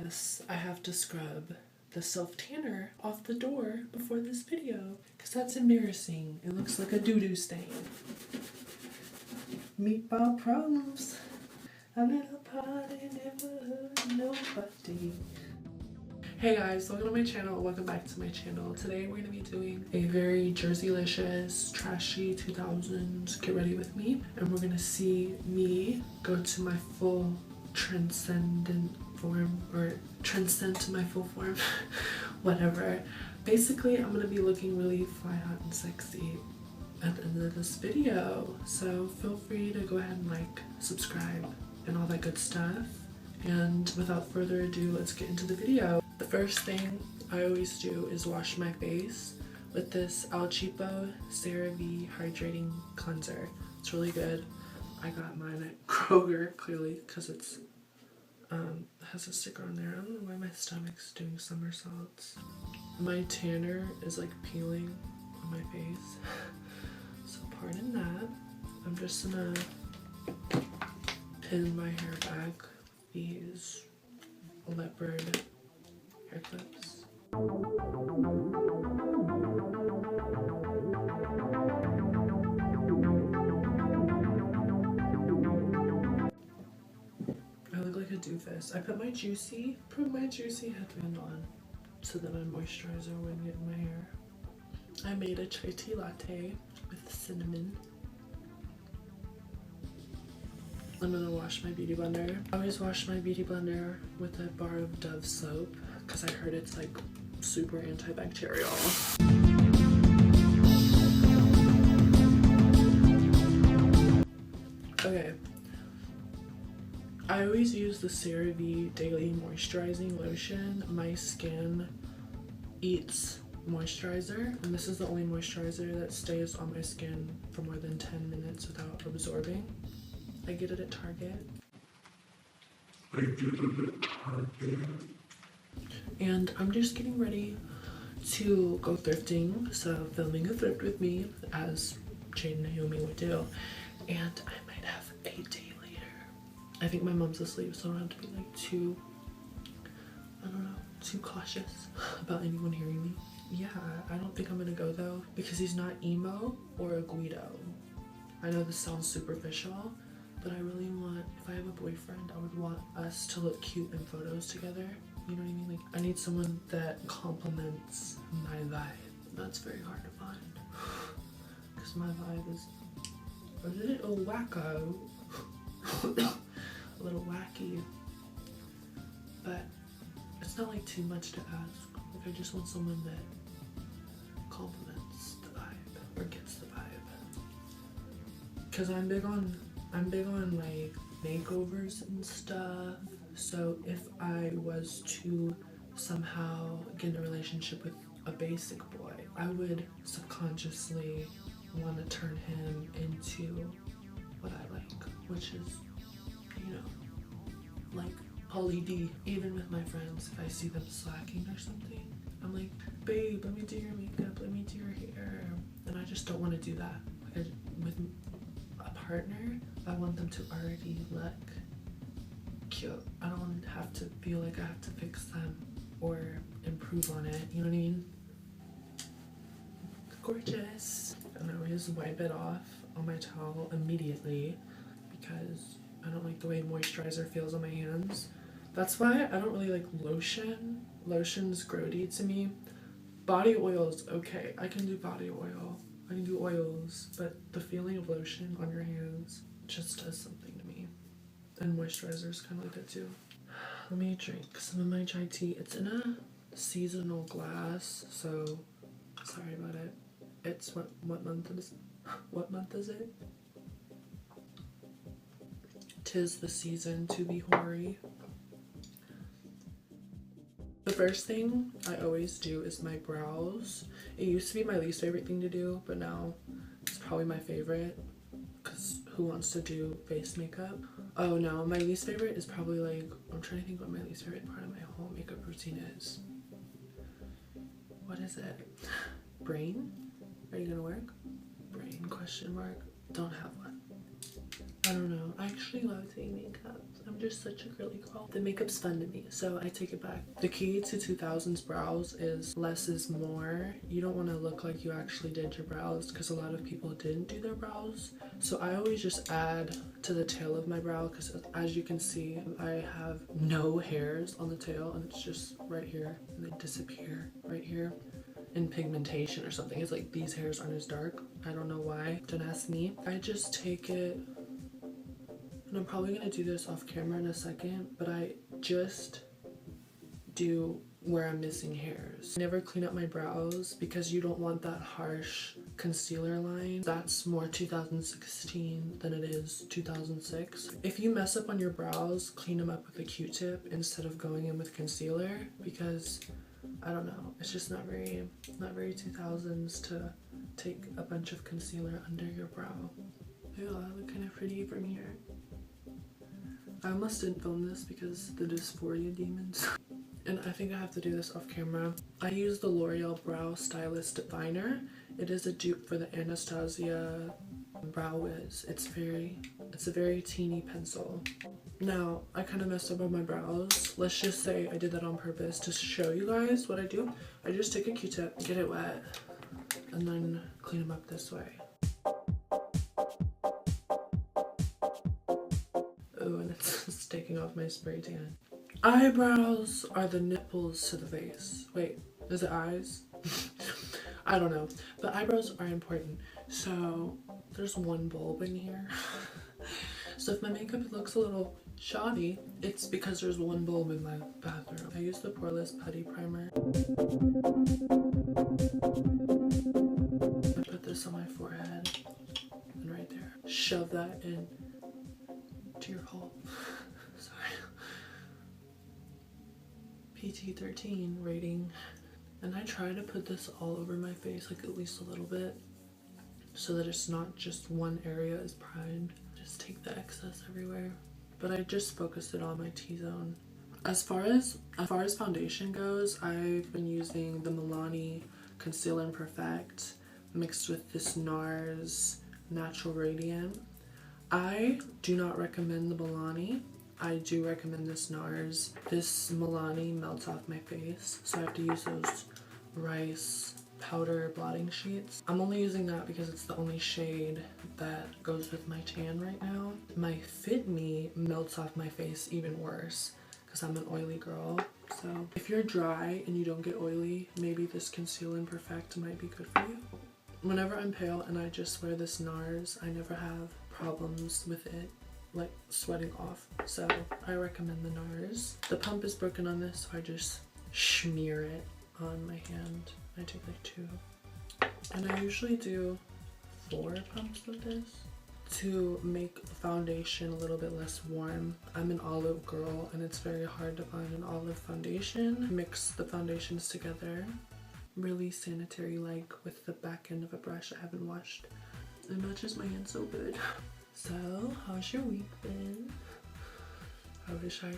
yes, I have to scrub the self-tanner off the door before this video because that's embarrassing. It looks like a doo-doo stain. Meatball problems. A little party never hurt nobody. Hey guys, welcome to my channel. Welcome back to my channel. Today we're going to be doing a very Jersey-licious, trashy 2000s get ready with me. And we're going to see me go to my full transcendent form, or transcend to my full form, whatever. Basically, I'm going to be looking really fly, hot, and sexy at the end of this video. So feel free to go ahead and like, subscribe, and all that good stuff. And without further ado, let's get into the video. The first thing I always do is wash my face with this El Cheapo CeraVe Hydrating Cleanser. It's really good. I got mine at Kroger, clearly, because it's has a sticker on there. I don't know why my stomach's doing somersaults. My tanner is like peeling on my face, so pardon that. I'm just gonna pin my hair back with these leopard hair clips. I look like a doofus. I put my juicy headband on so that my moisturizer wouldn't get in my hair. I made a chai tea latte with cinnamon. I'm gonna wash my beauty blender. I always wash my beauty blender with a bar of Dove soap because I heard it's like super antibacterial. Okay. I always use the CeraVe Daily Moisturizing Lotion. My skin eats moisturizer, and this is the only moisturizer that stays on my skin for more than 10 minutes without absorbing. I get it at Target. And I'm just getting ready to go thrifting, so filming a thrift with me, as Jade and Naomi would do. And I might have a day later. I think my mom's asleep, so I don't have to be like too, I don't know, too cautious about anyone hearing me. Yeah, I don't think I'm gonna go though, because he's not emo or a Guido. I know this sounds superficial, but I really want, if I have a boyfriend, I would want us to look cute in photos together. You know what I mean? Like, I need someone that complements my vibe. That's very hard to find. Because my vibe is a little wacko. A little wacky. But it's not like too much to ask. Like, I just want someone that complements the vibe, or gets the vibe. Because I'm big on like makeovers and stuff. So if I was to somehow get in a relationship with a basic boy, I would subconsciously want to turn him into what I like, which is, you know, like Polly D. Even with my friends, if I see them slacking or something, I'm like, babe, let me do your makeup, let me do your hair. And I just don't want to do that. Like, with a partner, I want them to already look cute. I don't have to feel like I have to fix them or improve on it. You know what I mean? Gorgeous. And I always wipe it off on my towel immediately because I don't like the way moisturizer feels on my hands. That's why I don't really like lotion. Lotion's grody to me. Body oil is okay. I can do body oil. I can do oils, but the feeling of lotion on your hands just does something to me. And moisturizer is kind of like that too. Let me drink some of my chai tea. It's in a seasonal glass, so sorry about it. It's what month is it? 'Tis the season to be hoary. The first thing I always do is my brows. It used to be my least favorite thing to do, but now it's probably my favorite, because who wants to do face makeup? Oh no, my least favorite is probably like, I'm trying to think what my least favorite part of my whole makeup routine is. What is it? Brain? Are you gonna work? Brain, question mark. Don't have one. I don't know. I actually love doing makeup. I'm just such a girly girl. The makeup's fun to me, so I take it back. The key to 2000s brows is less is more. You don't want to look like you actually did your brows because a lot of people didn't do their brows. So I always just add to the tail of my brow because as you can see, I have no hairs on the tail and it's just right here and they disappear right here. In pigmentation or something. It's like these hairs aren't as dark. I don't know why. Don't ask me. I just take it, and I'm probably gonna do this off camera in a second, but I just do where I'm missing hairs. I never clean up my brows because you don't want that harsh concealer line. That's more 2016 than it is 2006. If you mess up on your brows, clean them up with a Q-tip instead of going in with concealer because I don't know, it's just not very 2000s to take a bunch of concealer under your brow. Ew, I look kind of pretty from here. I almost didn't film this because the dysphoria demons. And I think I have to do this off camera. I use the L'Oreal Brow Stylist Definer. It is a dupe for the Anastasia Brow Wiz. It's a very teeny pencil. Now, I kind of messed up on my brows. Let's just say I did that on purpose to show you guys what I do. I just take a Q-tip, get it wet, and then clean them up this way. Oh, and it's taking off my spray tan. Eyebrows are the nipples to the face. Wait, is it eyes? I don't know. But eyebrows are important. So there's one bulb in here. So if my makeup looks a little shoddy, it's because there's one bulb in my bathroom. I use the Pls Putty Primer. I put this on my forehead and right there. Shove that in to your hole. Sorry. PT-13 rating. And I try to put this all over my face, like at least a little bit, so that it's not just one area is primed. Just take the excess everywhere. But I just focused it on my T-zone. As far as foundation goes, I've been using the Milani Conceal and Perfect mixed with this NARS Natural Radiant. I do not recommend the Milani. I do recommend this NARS. This Milani melts off my face, so I have to use those rice powder blotting sheets. I'm only using that because it's the only shade that goes with my tan right now. My Fit Me melts off my face even worse because I'm an oily girl. So if you're dry and you don't get oily, maybe this Conceal and Perfect might be good for you. Whenever I'm pale and I just wear this NARS, I never have problems with it like sweating off. So I recommend the NARS. The pump is broken on this, so I just smear it on my hand. I take like 2. And I usually do 4 pumps with this to make the foundation a little bit less warm. I'm an olive girl and it's very hard to find an olive foundation. Mix the foundations together. Really sanitary like with the back end of a brush I haven't washed. It matches my hand so good. So, how's your week been? I wish I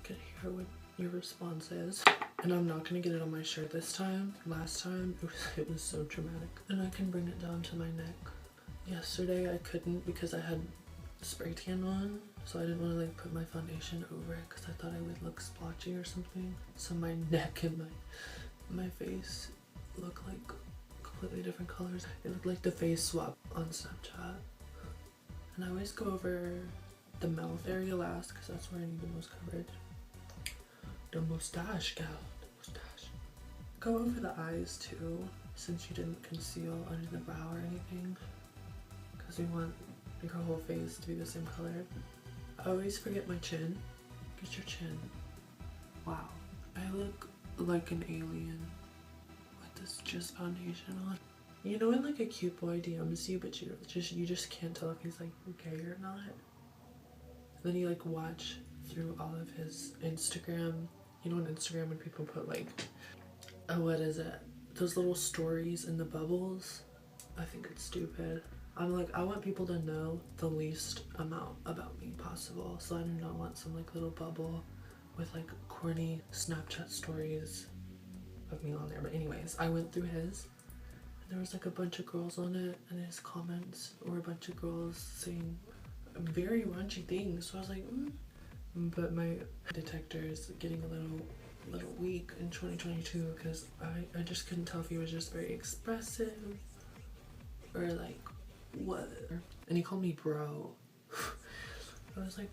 could hear what your response is. And I'm not gonna get it on my shirt this time. Last time, it was so dramatic. And I can bring it down to my neck. Yesterday I couldn't because I had spray tan on. So I didn't want to like put my foundation over it because I thought I would look splotchy or something. So my neck and my face look like completely different colors. It looked like the face swap on Snapchat. And I always go over the mouth area last because that's where I need the most coverage. The mustache, gal. The mustache. Go over the eyes too, since you didn't conceal under the brow or anything. Because we want your whole face to be the same color. I always forget my chin. Get your chin. Wow. I look like an alien with this just foundation on. You know when like a cute boy DMs you, but you just can't tell if he's like gay or not. And then you like watch through all of his Instagram. You know on Instagram when people put like, oh what is it? Those little stories in the bubbles. I think it's stupid. I'm like, I want people to know the least amount about me possible. So I do not want some like little bubble with like corny Snapchat stories of me on there. But anyways, I went through his. There was like a bunch of girls on it, and his comments were a bunch of girls saying very raunchy things. So I was like, But my detector is getting a little weak in 2022 because I just couldn't tell if he was just very expressive or like what. And he called me bro. I was like,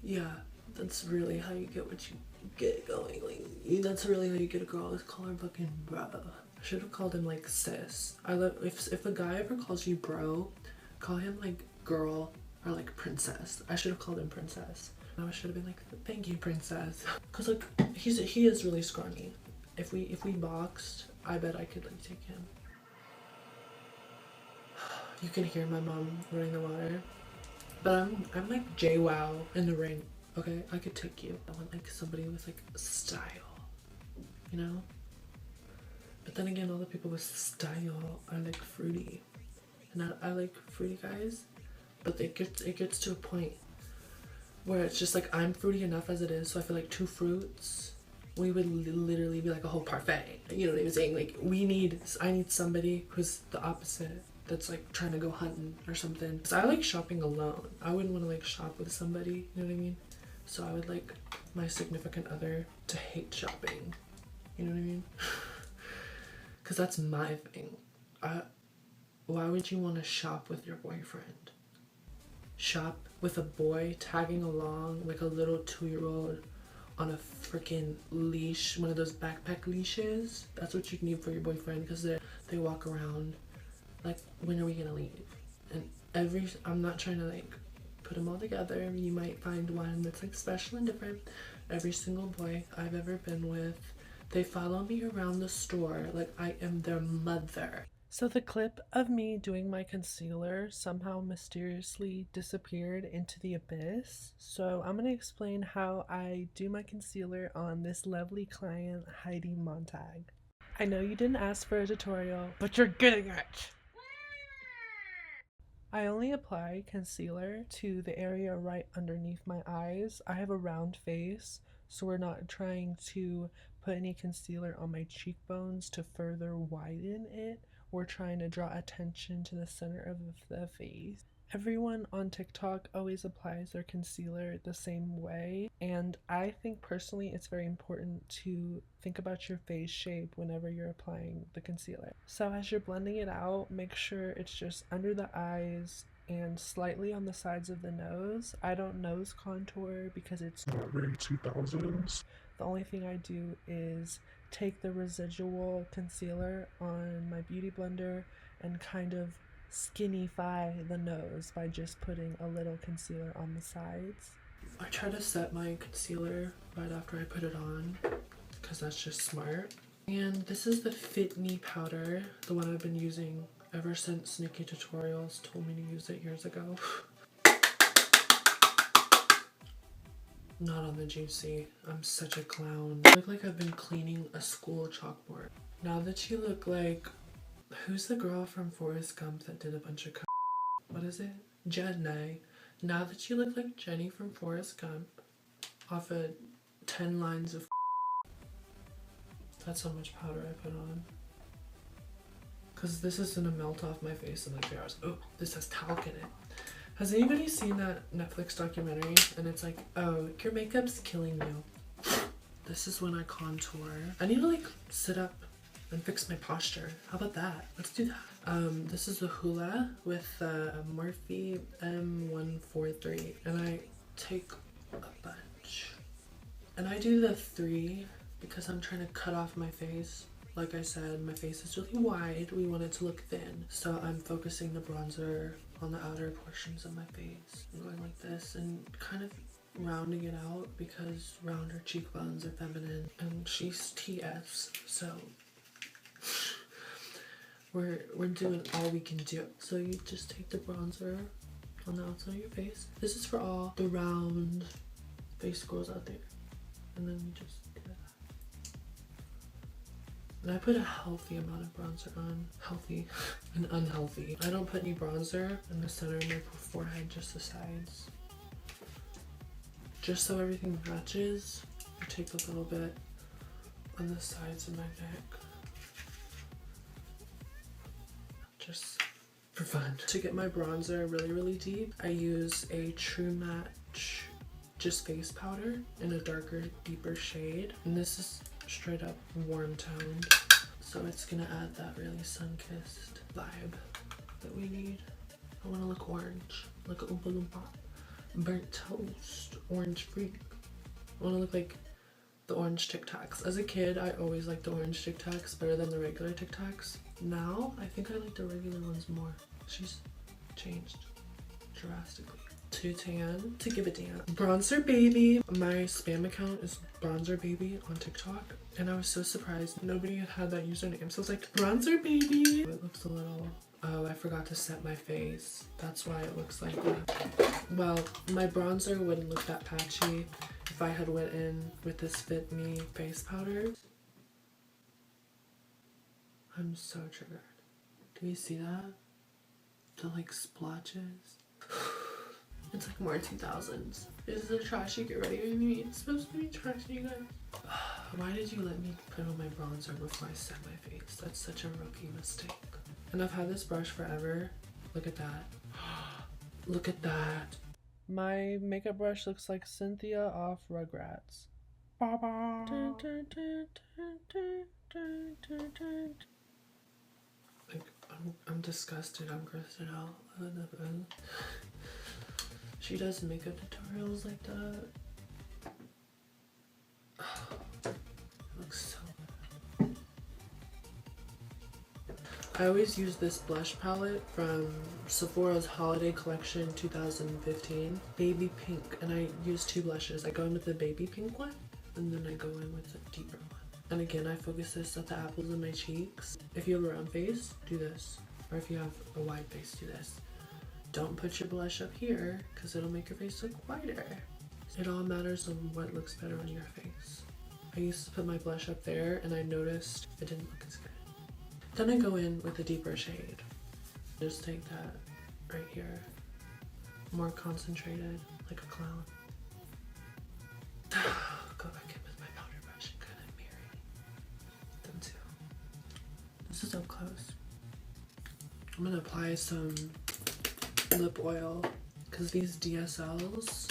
yeah, that's really how you get what you get going. Like, that's really how you get a girl, is call her fucking bro. I should have called him like sis. I love if a guy ever calls you bro, call him like girl or like princess. I should have called him princess. I should have been like, thank you, princess. Cause like he is really scrawny. If we boxed, I bet I could like take him. You can hear my mom running the water. But I'm like JWoww in the ring. Okay, I could take you. I want like somebody with like style, you know? But then again, all the people with style are like fruity. And I like fruity guys, but it gets to a point where it's just like I'm fruity enough as it is, so I feel like 2 fruits, we would literally be like a whole parfait. You know what I'm saying? Like I need somebody who's the opposite, that's like trying to go hunting or something. Because I like shopping alone. I wouldn't want to like shop with somebody, you know what I mean? So I would like my significant other to hate shopping. You know what I mean? Because that's my thing. Why would you want to shop with your boyfriend? Shop with a boy tagging along like a little 2-year-old on a freaking leash, one of those backpack leashes. That's what you need for your boyfriend, because they walk around like, when are we gonna leave? And I'm not trying to like put them all together. You might find one that's like special and different. Every single boy I've ever been with, they follow me around the store like I am their mother. So the clip of me doing my concealer somehow mysteriously disappeared into the abyss. So I'm going to explain how I do my concealer on this lovely client, Heidi Montag. I know you didn't ask for a tutorial, but you're getting it! I only apply concealer to the area right underneath my eyes. I have a round face, so we're not trying to put any concealer on my cheekbones to further widen it. We're trying to draw attention to the center of the face. Everyone on TikTok always applies their concealer the same way, and I think personally it's very important to think about your face shape whenever you're applying the concealer. So as you're blending it out, make sure it's just under the eyes and slightly on the sides of the nose. I don't nose contour because it's not very 2000s. The only thing I do is take the residual concealer on my beauty blender and kind of skinnyfy the nose by just putting a little concealer on the sides. I try to set my concealer right after I put it on because that's just smart. And this is the Fit Me powder, the one I've been using ever since Nikki Tutorials told me to use it years ago. Not on the juicy. I'm such a clown. I look like I've been cleaning a school chalkboard. Now that you look like, who's the girl from Forrest Gump that did a bunch of what is it? Jenny. Now that you look like Jenny from Forrest Gump off of 10 lines of that's how much powder I put on. Because this is gonna melt off my face in like 3 hours. Oh, this has talc in it. Has anybody seen that Netflix documentary? And it's like, oh, your makeup's killing you. This is when I contour. I need to like sit up and fix my posture. How about that? Let's do that. This is the Hoola with Morphe M143. And I take a bunch. And I do the 3 because I'm trying to cut off my face. Like I said, my face is really wide. We want it to look thin. So I'm focusing the bronzer on the outer portions of my face. I'm going like this and kind of rounding it out because rounder cheekbones are feminine. And she's TS, so we're doing all we can do. So you just take the bronzer on the outside of your face. This is for all the round face girls out there. And then you just do that. And I put a healthy amount of bronzer on. Healthy and unhealthy. I don't put any bronzer in the center of my forehead, just the sides. Just so everything matches, I take a little bit on the sides of my neck. Just for fun. To get my bronzer really deep, I use a True Match just face powder in a darker, deeper shade. And this is straight up warm toned. So it's gonna add that really sun-kissed vibe that we need. I wanna look orange, like a Oompa Loompa. Burnt toast, orange freak. I wanna look like the orange Tic Tacs. As a kid, I always liked the orange Tic Tacs better than the regular Tic Tacs. Now, I think I like the regular ones more. She's changed drastically. To tan, to give a tan. Bronzer Baby. My spam account is Bronzer Baby on TikTok. And I was so surprised nobody had that username. So I was like, Bronzer Baby. It looks a little... Oh, I forgot to set my face. That's why it looks like that. Well, my bronzer wouldn't look that patchy if I had went in with this Fit Me face powder. I'm so triggered. Do you see that? The like splotches. It's like more 2000s. This is a trashy get ready with me. It's supposed to be trashy, you guys. Why did you let me put on my bronzer before I set my face? That's such a rookie mistake. And I've had this brush forever. Look at that. Look at that. My makeup brush looks like Cynthia off Rugrats. Like, I'm disgusted. I'm grossed out. She does makeup tutorials like that. It looks so good. I always use this blush palette from Sephora's Holiday Collection 2015. Baby pink. And I use two blushes. I go in with the baby pink one, and then I go in with the deeper one. And again, I focus this at the apples of my cheeks. If you have a round face, do this. Or if you have a wide face, do this. Don't put your blush up here, because it'll make your face look wider. It all matters on what looks better on your face. I used to put my blush up there, and I noticed it didn't look as good. Then I go in with a deeper shade. Just take that right here. More concentrated, like a clown. Go back in with my powder brush and kind of mirror them too. This is up close. I'm gonna apply some lip oil because these DSLs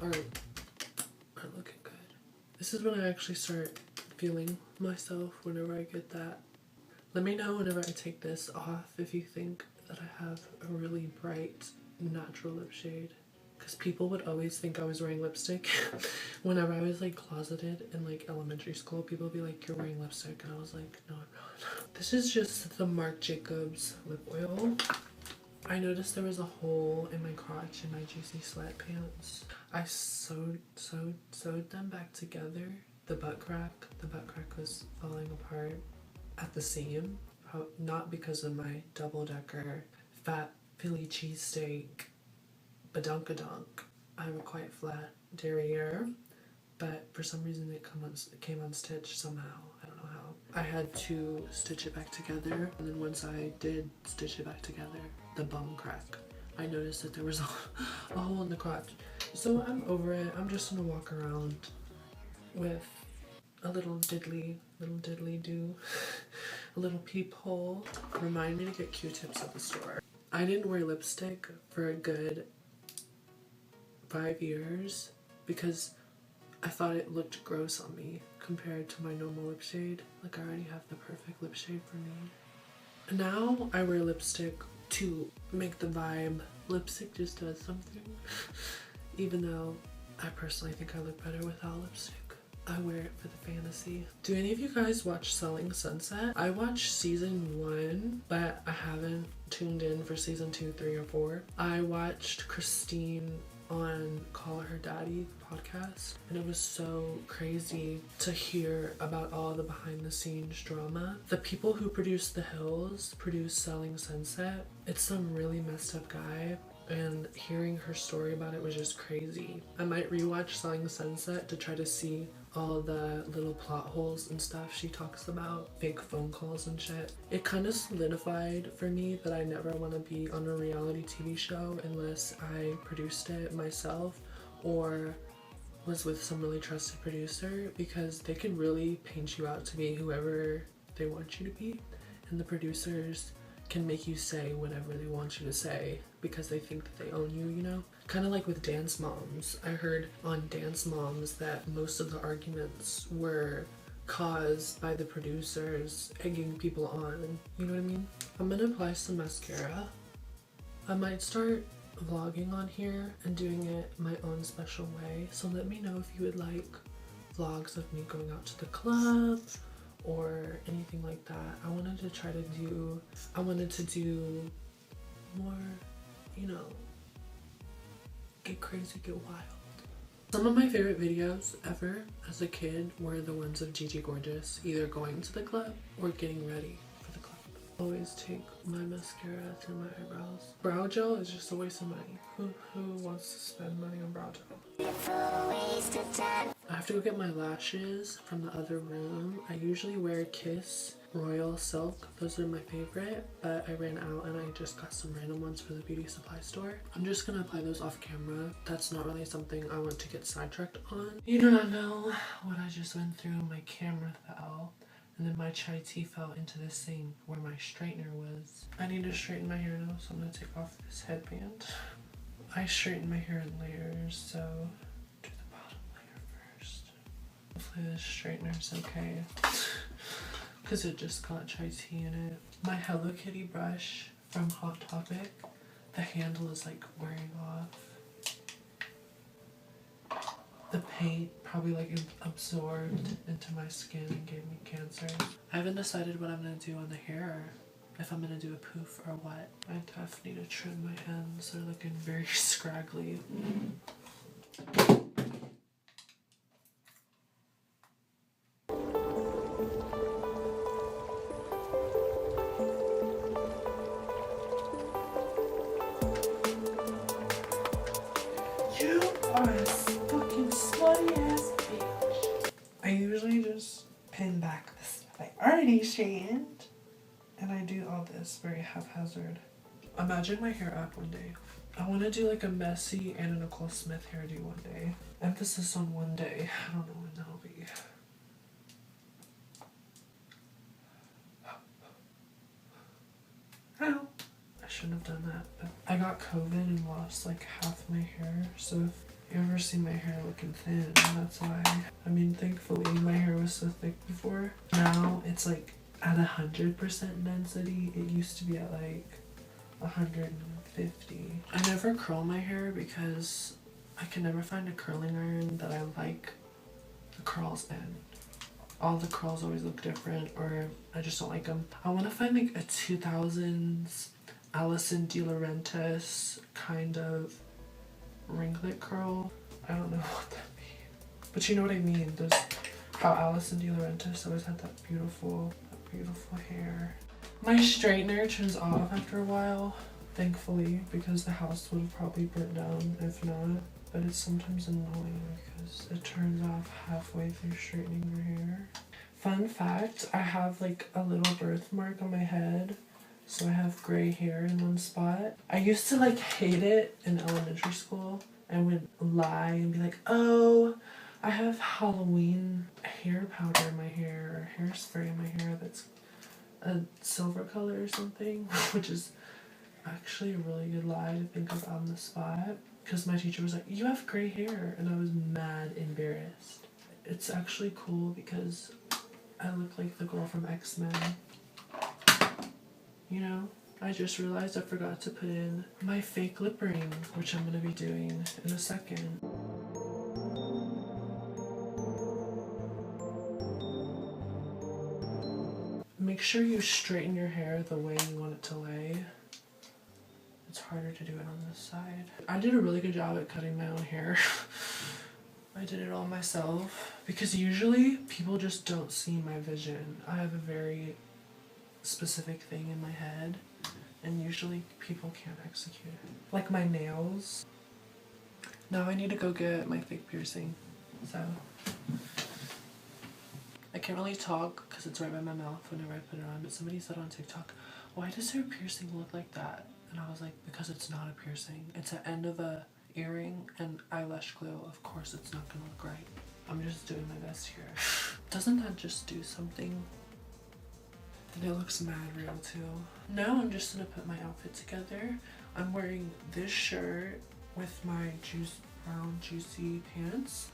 are looking good. This is when I actually start feeling myself whenever I get that. Let me know whenever I take this off if you think that I have a really bright natural lip shade. Because people would always think I was wearing lipstick. Whenever I was like closeted in like elementary school, people would be like, you're wearing lipstick. And I was like, no, I'm not. This is just the Marc Jacobs lip oil. I noticed there was a hole in my crotch in my juicy sweatpants. I sewed them back together. The butt crack was falling apart at the seam. Not because of my double-decker fat Philly cheesesteak badunkadunk. I have a quite flat derriere, but for some reason it came unstitched somehow. I don't know how. I had to stitch it back together, and then once I did stitch it back together, the bum crack. I noticed that there was a hole in the crotch. So I'm over it. I'm just gonna walk around with a little diddly do, a little peephole. Remind me to get Q-tips at the store. I didn't wear lipstick for a good 5 years because I thought it looked gross on me compared to my normal lip shade. Like I already have the perfect lip shade for me. Now I wear lipstick to make the vibe. Lipstick just does something. Even though I personally think I look better without lipstick. I wear it for the fantasy. Do any of you guys watch Selling Sunset? I watched season 1, but I haven't tuned in for season 2, 3, or 4. I watched Christine on Call Her Daddy podcast, and it was so crazy to hear about all the behind the scenes drama. The people who produced The Hills produced Selling Sunset. It's some really messed up guy, and hearing her story about it was just crazy. I might rewatch Selling Sunset to try to see all the little plot holes and stuff she talks about, fake phone calls and shit. It kind of solidified for me that I never want to be on a reality TV show unless I produced it myself or was with some really trusted producer, because they can really paint you out to be whoever they want you to be, and the producers can make you say whatever they want you to say because they think that they own you, you know? Kind of like with Dance Moms. I heard on Dance Moms that most of the arguments were caused by the producers egging people on. You know what I mean? I'm gonna apply some mascara. I might start vlogging on here and doing it my own special way. So let me know if you would like vlogs of me going out to the club or anything like that. I wanted to do more, you know, get crazy, get wild. Some of my favorite videos ever as a kid were the ones of Gigi Gorgeous, either going to the club or getting ready for the club. Always take my mascara through my eyebrows. Brow gel is just a waste of money. Who wants to spend money on brow gel? I have to go get my lashes from the other room. I usually wear Kiss Royal Silk. Those are my favorite, but I ran out and I just got some random ones for the beauty supply store. I'm just gonna apply those off camera. That's not really something I want to get sidetracked on. You do not know what I just went through. My camera fell, and then my chai tea fell into the sink where my straightener was. I need to straighten my hair now, so I'm gonna take off this headband. I straighten my hair in layers, so do the bottom layer first. Hopefully this straightener's okay, because it just got chai tea in it. My Hello Kitty brush from Hot Topic, the handle is like wearing off. The paint probably like absorbed into my skin and gave me cancer. I haven't decided what I'm gonna do on the hair. If I'm gonna do a poof or what. I definitely need to trim my ends. They're looking very scraggly. You are a fucking slutty ass bitch. I usually just pin back this like already straightened, and I do all this very haphazard. Imagine my hair up one day. I want to do like a messy Anna Nicole Smith hairdo one day. Emphasis on one day. I don't know when that'll be. Ow. I shouldn't have done that, but I got COVID and lost like half my hair, so if you ever see my hair looking thin, that's why. I mean, thankfully my hair was so thick before. Now it's like at 100% density. It used to be at like 150. I never curl my hair because I can never find a curling iron that I like the curls in. All the curls always look different, or I just don't like them. I want to find like a 2000s Alison De Laurentiis kind of ringlet curl. I don't know what that means, but you know what I mean. There's how Alison De Laurentiis always had that beautiful hair. My straightener turns off after a while, thankfully, because the house would have probably burnt down if not. But it's sometimes annoying because it turns off halfway through straightening your hair. Fun fact, I have like a little birthmark on my head, so I have gray hair in one spot. I used to like hate it in elementary school. I would lie and be like, oh, I have Halloween hair powder in my hair, or hairspray in my hair that's a silver color or something, which is actually a really good lie to think of on the spot. Because my teacher was like, you have gray hair, and I was mad embarrassed. It's actually cool because I look like the girl from X-Men. You know, I just realized I forgot to put in my fake lip ring, which I'm going to be doing in a second. Make sure you straighten your hair the way you want it to lay. It's harder to do it on this side. I did a really good job at cutting my own hair. I did it all myself because usually people just don't see my vision. I have a very specific thing in my head and usually people can't execute it. Like my nails. Now I need to go get my fake piercing. So I can't really talk because it's right by my mouth whenever I put it on, but somebody said on TikTok, why does her piercing look like that? And I was like, because it's not a piercing. It's an end of a earring and eyelash glue. Of course it's not gonna look right. I'm just doing my best here. Doesn't that just do something? And it looks mad real too. Now I'm just gonna put my outfit together. I'm wearing this shirt with my brown juicy pants.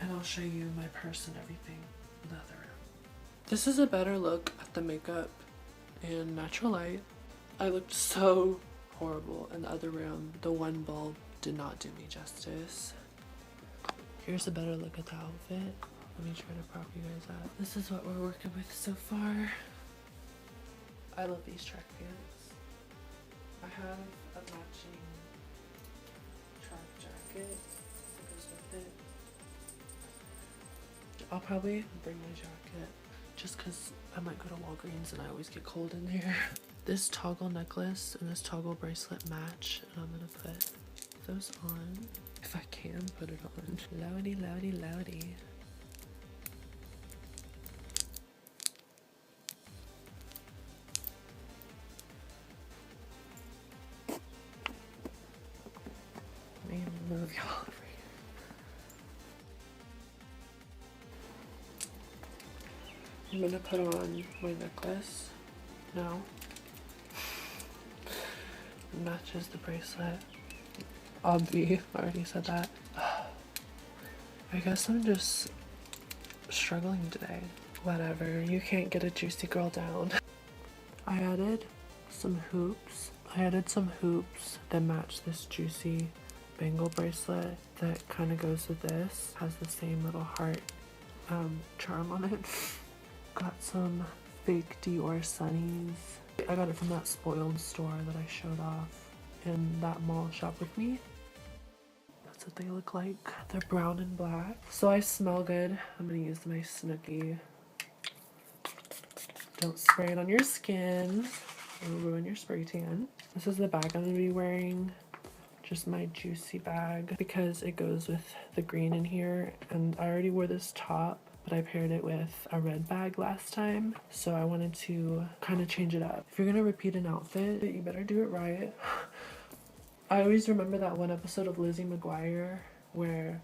And I'll show you my purse and everything in the other room. This is a better look at the makeup in natural light. I looked so horrible in the other room. The one bulb did not do me justice. Here's a better look at the outfit. Let me try to prop you guys up. This is what we're working with so far. I love these track pants. I have a matching track jacket that goes with it. I'll probably bring my jacket just because I might go to Walgreens and I always get cold in there. This toggle necklace and this toggle bracelet match, and I'm gonna put those on. If I can put it on. Loudy, loudy, loudy. Let me move y'all over here. I'm gonna put on my necklace now. Matches the bracelet. Obvi, I already said that. I guess I'm just struggling today. Whatever, you can't get a juicy girl down. I added some hoops. That match this juicy bangle bracelet that kind of goes with this. Has the same little heart charm on it. Got some fake Dior sunnies. I got it from that spoiled store that I showed off in that mall shop with me. That's what they look like. They're brown and black. So I smell good. I'm gonna use my Snooki. Don't spray it on your skin. It'll ruin your spray tan. This is the bag I'm gonna be wearing. Just my juicy bag because it goes with the green in here. And I already wore this top, but I paired it with a red bag last time, so I wanted to kind of change it up. If you're gonna repeat an outfit, you better do it right. I always remember that one episode of Lizzie McGuire where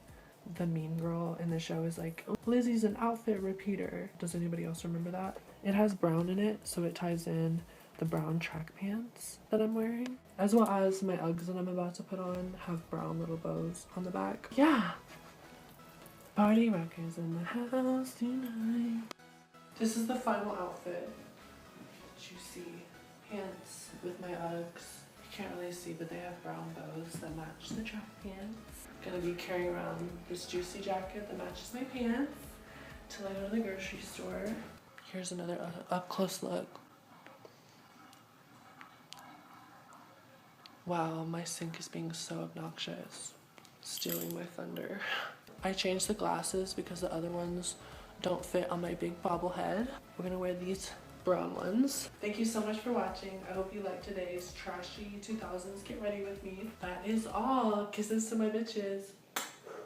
the mean girl in the show is like, oh, Lizzie's an outfit repeater. Does anybody else remember that? It has brown in it, so it ties in the brown track pants that I'm wearing, as well as my Uggs that I'm about to put on have brown little bows on the back. Yeah. Party rockers in the house tonight. This is the final outfit. Juicy pants with my Uggs. You can't really see, but they have brown bows that match the track pants. Gonna be carrying around this juicy jacket that matches my pants till I go to the grocery store. Here's another up close look. Wow, my sink is being so obnoxious. Stealing my thunder. I changed the glasses because the other ones don't fit on my big bobblehead. We're gonna wear these brown ones. Thank you so much for watching. I hope you liked today's trashy 2000s get ready with me. That is all. Kisses to my bitches.